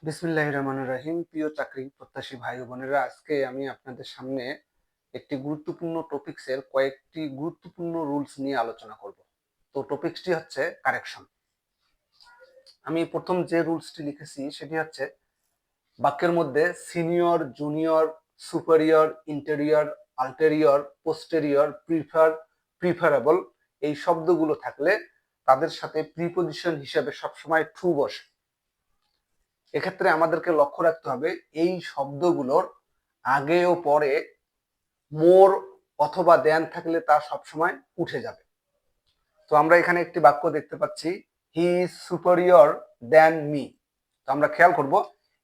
বিসমিল্লাহির রহমানির রহিম। প্রিয় চাকরি প্রত্যাশী ভাই ও বোনেরা, আজকে আমি আপনাদের সামনে একটি গুরুত্বপূর্ণ টপিক্সের কয়েকটি গুরুত্বপূর্ণ রুলস নিয়ে আলোচনা করব। তো টপিক্সটি হচ্ছে কারেকশন। আমি প্রথম যে রুলসটি লিখেছি সেটি হচ্ছে বাক্যের মধ্যে senior, junior, superior, interior, ulterior, posterior, preferable এই শব্দগুলো থাকলে তাদের সাথে প্রিপজিশন হিসেবে সবসময় ট্রু বসে। এক্ষেত্রে আমাদেরকে লক্ষ্য রাখতে হবে এই শব্দগুলোর আগে ও পরে মোর অথবা দেন থাকলে তা সবসময় উঠে যাবে। তো আমরা এখানে একটি বাক্য দেখতে পাচ্ছি, he is superior than me. তো আমরা খেয়াল করব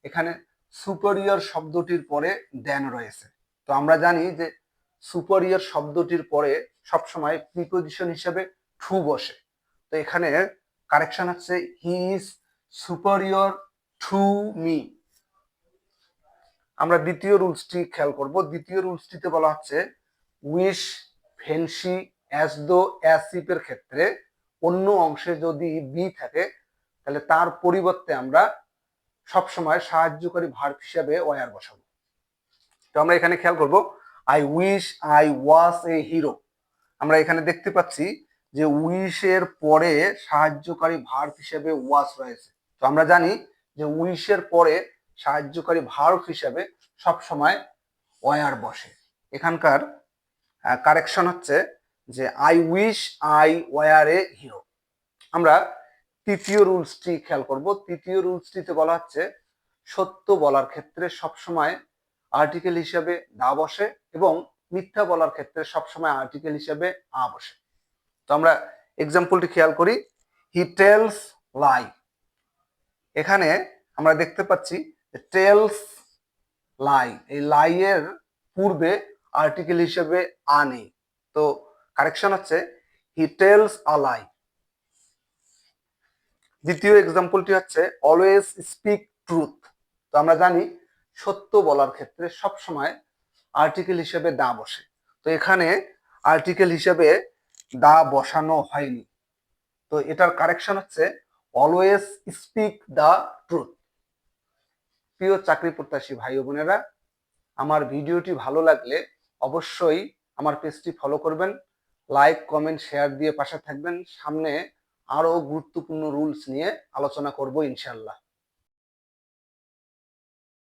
এখানে সুপারিয়র শব্দটির পরে দেন রয়েছে। তো আমরা জানি যে সুপারিয়র শব্দটির পরে সবসময় প্রিপজিশন হিসেবে ট্রু বসে। তো এখানে কারেকশন হচ্ছে he is superior to me. আমরা দ্বিতীয় রুলসটি খেয়াল করব। দ্বিতীয় রুলসটিতে বলা হচ্ছে wish, fancy, as though, as if এর ক্ষেত্রে অন্য অংশে যদি বি থাকে তাহলে তার পরিবর্তে আমরা সবসময় সাহায্যকারী ভার্ব হিসাবে ওয়ার বসাবো। তো আমরা এখানে খেয়াল করব I wish I was A hero. আমরা এখানে দেখতে পাচ্ছি যে উইশের পরে সাহায্যকারী ভার্ব হিসেবে ওয়াজ রয়েছে। তো আমরা জানি যে উইশের পরে সাহায্যকারী ভার্ব হিসেবে সবসময় ওয়ার বসে। এখানকার কারেকশন হচ্ছে যে I wish I were A hero. আমরা তৃতীয় রুলসটি খেয়াল করব। তৃতীয় রুলসটিতে বলা হচ্ছে সত্য বলার ক্ষেত্রে সবসময় আর্টিকেল হিসেবে দা বসে এবং মিথ্যা বলার ক্ষেত্রে সবসময় আর্টিকেল হিসেবে আ বসে। তো আমরা এক্সাম্পলটি খেয়াল করি, হি টেলস লাই। এখানে আমরা দেখতে পাচ্ছি টেলস লাই, এই লাই এর পূর্বে আর্টিকেল হিসেবে আ নেই। তো কারেকশন হচ্ছে হি টেলস আ লাই। দ্বিতীয় এক্সাম্পলটি হচ্ছে অলওয়েজ স্পিক ট্রুথ। তো আমরা জানি সত্য বলার ক্ষেত্রে সবসময় আর্টিকেল হিসেবে দা বসে। তো এখানে আর্টিকেল হিসেবে দা বসানো হয়নি। তো এটার কারেকশন হচ্ছে অলওয়েজ স্পিক দ্য ট্রুথ। প্রিয় চাকরি প্রত্যাশী ভাই ও বোনেরা, আমার ভিডিওটি ভালো লাগলে অবশ্যই আমার পেজটি ফলো করবেন, লাইক, কমেন্ট, শেয়ার দিয়ে পাশে থাকবেন। সামনে আরো গুরুত্বপূর্ণ রুলস নিয়ে আলোচনা করব ইনশাল্লাহ।